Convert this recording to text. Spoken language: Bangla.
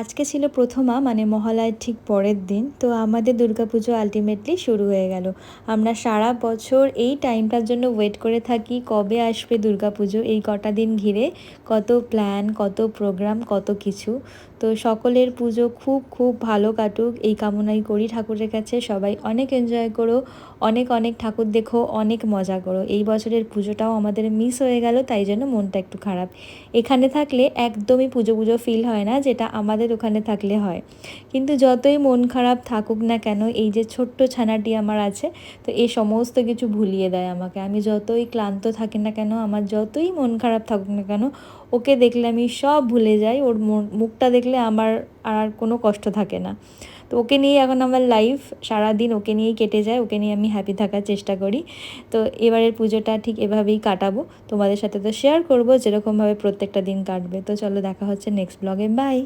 আজকে ছিল প্রথমা মানে মহালয়ার ঠিক পরের দিন। তো আমাদের দুর্গাপুজো আলটিমেটলি শুরু হয়ে গেল। আমরা সারা বছর এই টাইমটার জন্য ওয়েট করে থাকি, কবে আসবে দুর্গাপুজো। এই কটা দিন ঘিরে কত প্ল্যান, কত প্রোগ্রাম, কত কিছু। তো সকলের পুজো খুব খুব ভালো কাটুক এই কামনাই করি ঠাকুরের কাছে। সবাই অনেক এনজয় করো, অনেক অনেক ঠাকুর দেখো, অনেক মজা করো। এই বছরের পুজোটাও আমাদের মিস হয়ে গেল, তাই জন্য মনটা একটু খারাপ। এখানে থাকলে একদমই পুজো পুজো ফিল হয় না, যেটা আমাদের ওখানে থাকলে হয়। কিন্তু যতই মন খারাপ থাকুক না কেন, এই যে ছোট্ট ছানাটি আমার আছে, তো এই সমস্ত কিছু ভুলিয়ে দেয় আমাকে। আমি যতই ক্লান্ত থাকি না কেন, আমার যতই মন খারাপ থাকুক না কেন, ওকে দেখলে আমি সব ভুলে যাই। ওর মুখটা দেখলে আমার আর কোনো কষ্ট থাকে না। তো ওকে নিয়ে এখন আমার লাইফ, সারাদিন ওকে নিয়েই কেটে যায়, ওকে নিয়ে আমি হ্যাপি থাকার চেষ্টা করি। তো এবারের পুজোটা ঠিক এভাবেই কাটাবো। তোমাদের সাথে তো শেয়ার করবো যেরকমভাবে প্রত্যেকটা দিন কাটবে। তো চলো দেখা হচ্ছে নেক্সট ব্লগে, বাই।